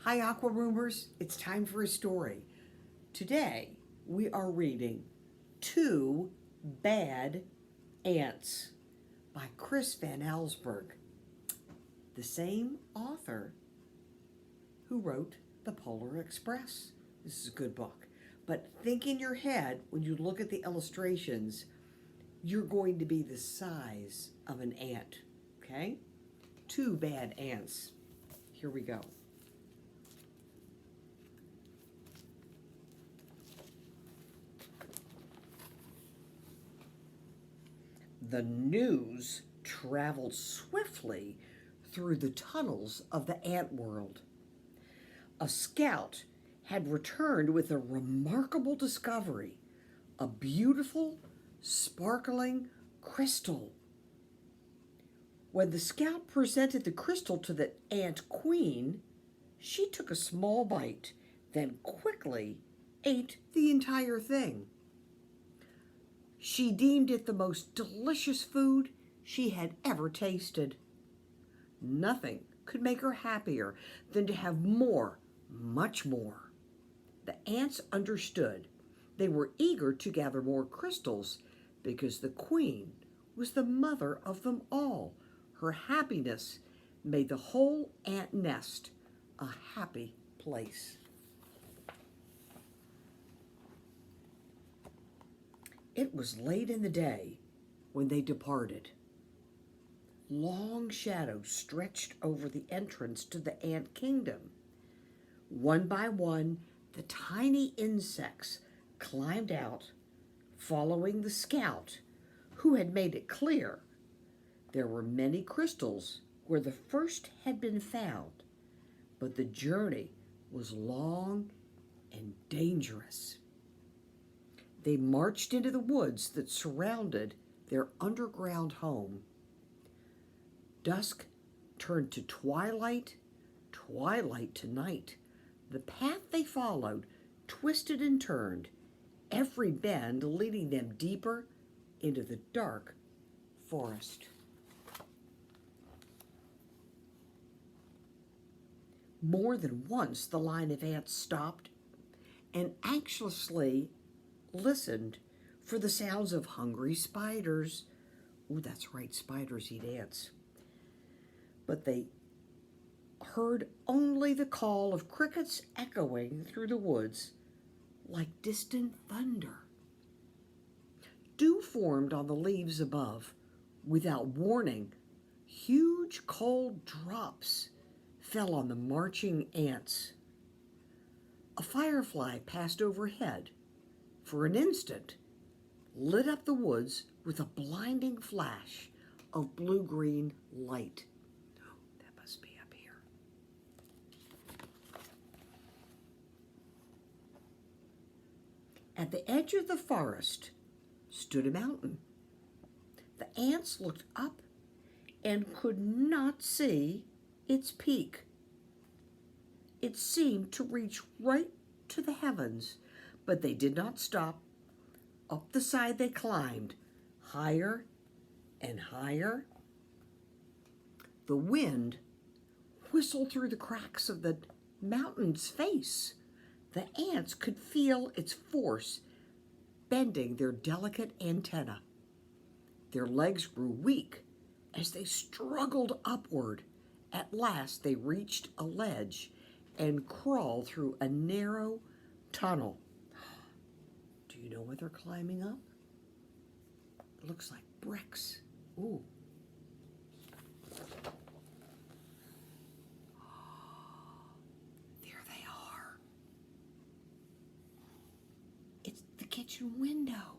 Hi, Aqua Roomers. It's time for a story. Today, we are reading Two Bad Ants by Chris Van Allsburg, the same author who wrote The Polar Express. This is a good book. But think in your head, when you look at the illustrations, you're going to be the size of an ant, okay? Two bad ants. Here we go. The news traveled swiftly through the tunnels of the ant world. A scout had returned with a remarkable discovery, a beautiful, sparkling crystal. When the scout presented the crystal to the ant queen, she took a small bite, then quickly ate the entire thing. She deemed it the most delicious food she had ever tasted. Nothing could make her happier than to have more, much more. The ants understood. They were eager to gather more crystals because the queen was the mother of them all. Her happiness made the whole ant nest a happy place. It was late in the day when they departed. Long shadows stretched over the entrance to the ant kingdom. One by one, the tiny insects climbed out, following the scout, who had made it clear there were many crystals where the first had been found, but the journey was long and dangerous. They marched into the woods that surrounded their underground home. Dusk turned to twilight, twilight to night. The path they followed twisted and turned, every bend leading them deeper into the dark forest. More than once the line of ants stopped and anxiously listened for the sounds of hungry spiders. Oh, that's right, spiders eat ants. But they heard only the call of crickets echoing through the woods like distant thunder. Dew formed on the leaves above. Without warning, huge cold drops fell on the marching ants. A firefly passed overhead. For an instant, lit up the woods with a blinding flash of blue-green light. Oh, that must be up here. At the edge of the forest stood a mountain. The ants looked up and could not see its peak. It seemed to reach right to the heavens, but they did not stop. Up the side they climbed, higher and higher. The wind whistled through the cracks of the mountain's face. The ants could feel its force bending their delicate antennae. Their legs grew weak as they struggled upward. At last they reached a ledge and crawled through a narrow tunnel. Do you know what they're climbing up? It looks like bricks. Ooh. There they are. It's the kitchen window.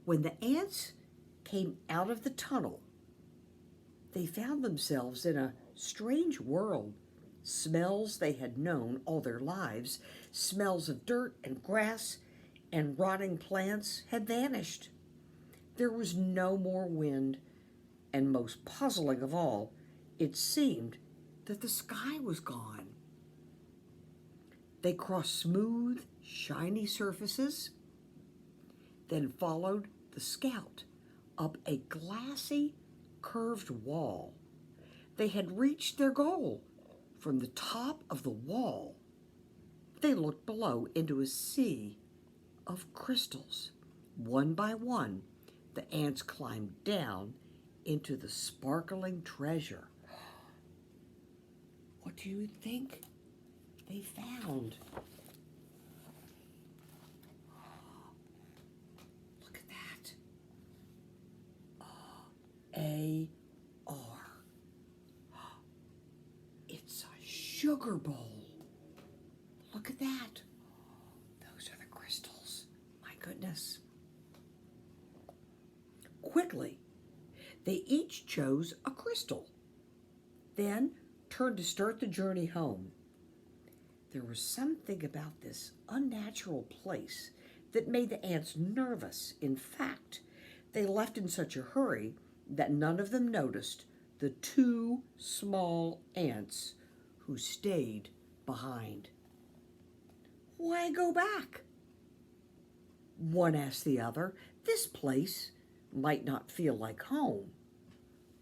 When the ants came out of the tunnel, they found themselves in a strange world. Smells they had known all their lives, smells of dirt and grass and rotting plants, had vanished. There was no more wind, and most puzzling of all, it seemed that the sky was gone. They crossed smooth, shiny surfaces, then followed the scout up a glassy, curved wall. They had reached their goal. From the top of the wall, they looked below into a sea of crystals. One by one, the ants climbed down into the sparkling treasure. What do you think they found? Look at that. A-R. It's a sugar bowl. Look at that. Those are the crystals. My goodness. Quickly, they each chose a crystal, then turned to start the journey home. There was something about this unnatural place that made the ants nervous. In fact, they left in such a hurry that none of them noticed the two small ants who stayed behind. Why go back? One asked the other. This place might not feel like home.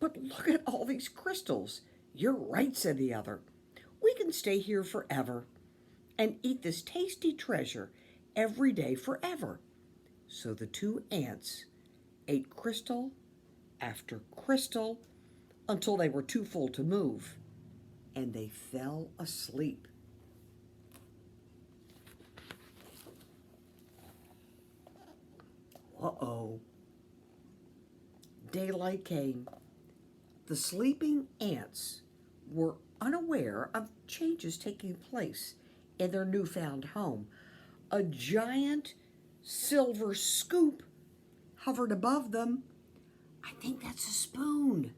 But look at all these crystals. You're right, said the other. We can stay here forever and eat this tasty treasure every day forever. So the two ants ate crystal after crystal until they were too full to move, and they fell asleep. Uh-oh. Daylight came. The sleeping ants were unaware of changes taking place in their newfound home. A giant silver scoop hovered above them. I think that's a spoon.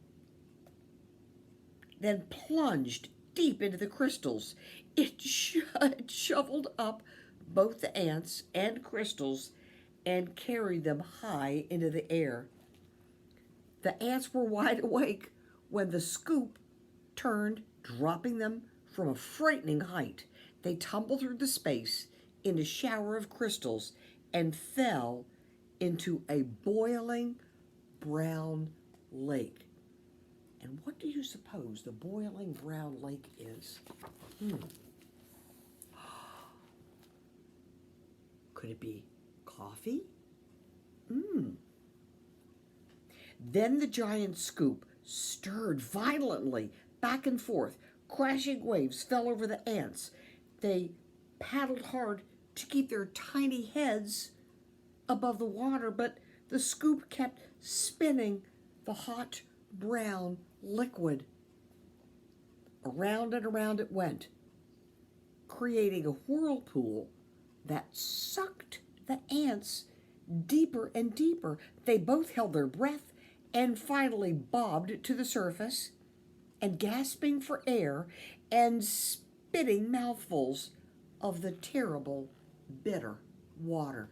Then plunged deep into the crystals. It shoveled up both the ants and crystals and carried them high into the air. The ants were wide awake when the scoop turned, dropping them from a frightening height. They tumbled through the space in a shower of crystals and fell into a boiling brown lake. And what do you suppose the boiling brown lake is? Could it be coffee? Then the giant scoop stirred violently back and forth. Crashing waves fell over the ants. They paddled hard to keep their tiny heads above the water, but the scoop kept spinning the hot brown liquid. Around and around it went, creating a whirlpool that sucked the ants deeper and deeper. They both held their breath and finally bobbed to the surface, and gasping for air and spitting mouthfuls of the terrible, bitter water.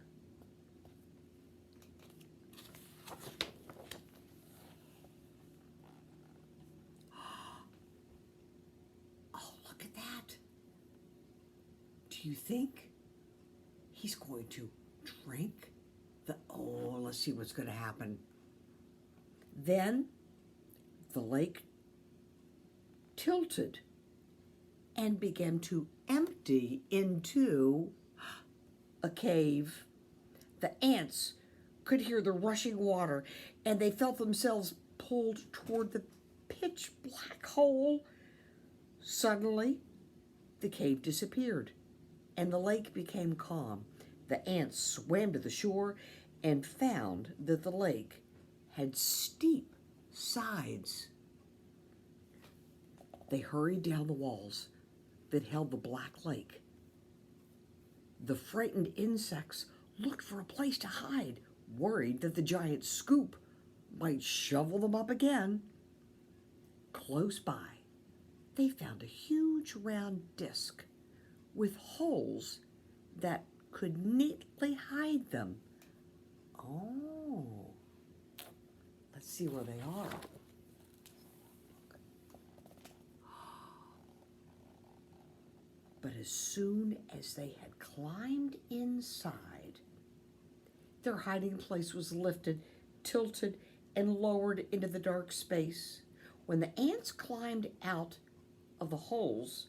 Oh, look at that. Do you think he's going to drink the... Oh, let's see what's going to happen. Then the lake tilted and began to empty into a cave. The ants could hear the rushing water, and they felt themselves pulled toward the pitch black hole. Suddenly, the cave disappeared, and the lake became calm. The ants swam to the shore and found that the lake had steep sides. They hurried down the walls that held the black lake. The frightened insects looked for a place to hide, worried that the giant scoop might shovel them up again. Close by, they found a huge round disc with holes that could neatly hide them. Oh, let's see where they are. But as soon as they had climbed inside, their hiding place was lifted, tilted, and lowered into the dark space. When the ants climbed out of the holes,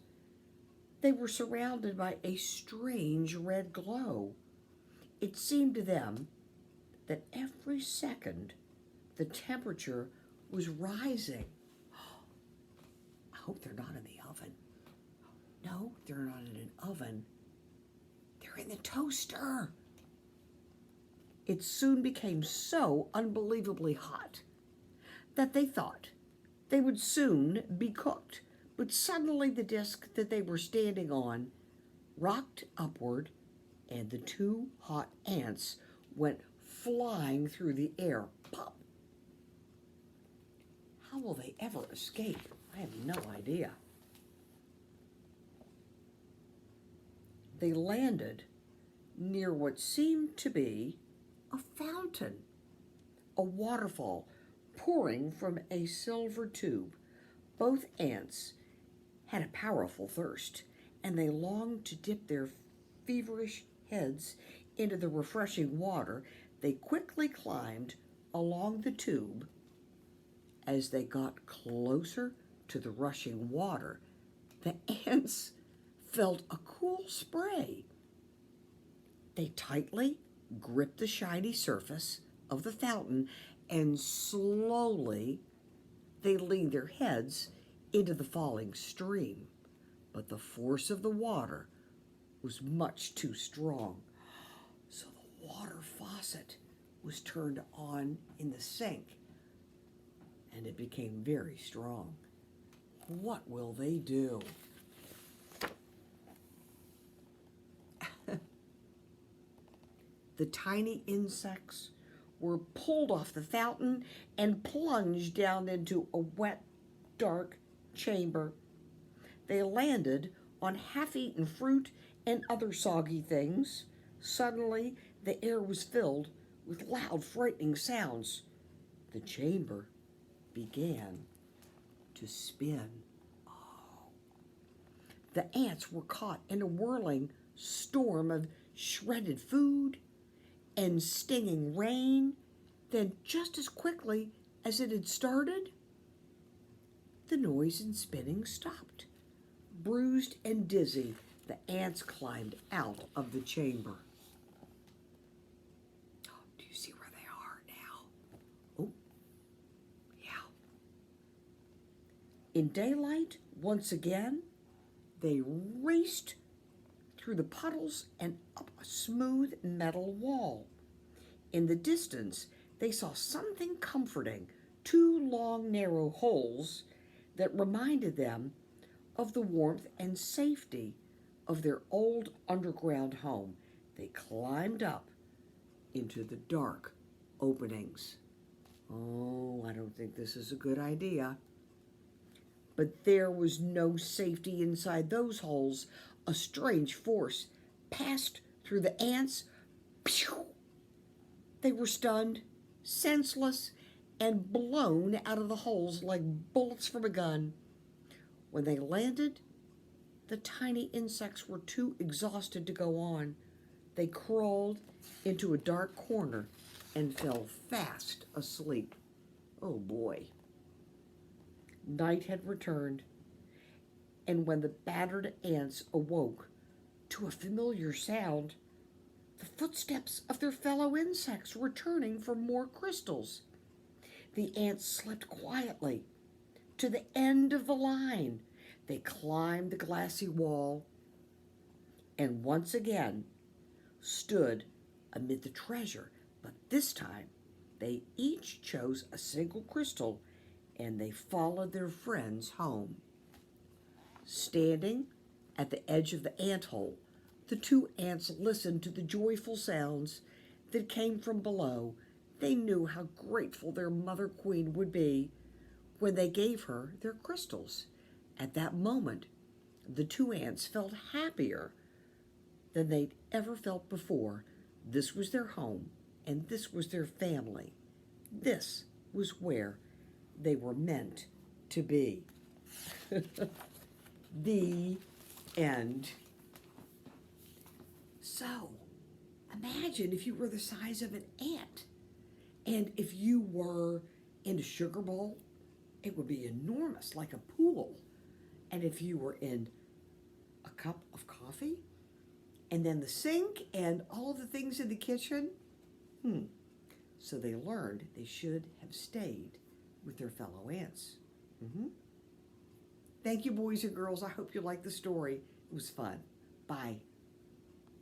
they were surrounded by a strange red glow. It seemed to them that every second the temperature was rising. I hope they're not in the oven. No, they're not in an oven. They're in the toaster. It soon became so unbelievably hot that they thought they would soon be cooked. But suddenly the disc that they were standing on rocked upward, and the two hot ants went flying through the air. Pop! How will they ever escape? I have no idea. They landed near what seemed to be a fountain, a waterfall pouring from a silver tube. Both ants had a powerful thirst, and they longed to dip their feverish heads into the refreshing water. They quickly climbed along the tube. As they got closer to the rushing water, the ants felt a cool spray. They tightly gripped the shiny surface of the fountain, and slowly they leaned their heads into the falling stream. But the force of the water was much too strong, so the water faucet was turned on in the sink, and it became very strong. What will they do? The tiny insects were pulled off the fountain and plunged down into a wet, dark chamber. They landed on half-eaten fruit and other soggy things. Suddenly, the air was filled with loud, frightening sounds. The chamber began to spin. Oh. The ants were caught in a whirling storm of shredded food and stinging rain. Then, just as quickly as it had started, the noise and spinning stopped. Bruised and dizzy, the ants climbed out of the chamber. Oh, do you see where they are now? Oh, yeah. In daylight, once again, they raced through the puddles and up a smooth metal wall. In the distance, they saw something comforting, two long, narrow holes that reminded them of the warmth and safety of their old underground home. They climbed up into the dark openings. Oh, I don't think this is a good idea. But there was no safety inside those holes. A strange force passed through the ants. Pew! They were stunned, senseless, and blown out of the holes like bullets from a gun. When they landed, the tiny insects were too exhausted to go on. They crawled into a dark corner and fell fast asleep. Oh boy. Night had returned, and when the battered ants awoke to a familiar sound, the footsteps of their fellow insects returning for more crystals. The ants slept quietly to the end of the line. They climbed the glassy wall and once again stood amid the treasure, but this time they each chose a single crystal and they followed their friends home. Standing at the edge of the ant hole, the two ants listened to the joyful sounds that came from below. They knew how grateful their mother queen would be when they gave her their crystals. At that moment, the two ants felt happier than they'd ever felt before. This was their home, and this was their family. This was where they were meant to be. The end. So, imagine if you were the size of an ant, and if you were in a sugar bowl, it would be enormous, like a pool. And if you were in a cup of coffee, and then the sink and all of the things in the kitchen, so they learned they should have stayed with their fellow ants. Thank you, boys and girls. I hope you liked the story. It was fun. Bye.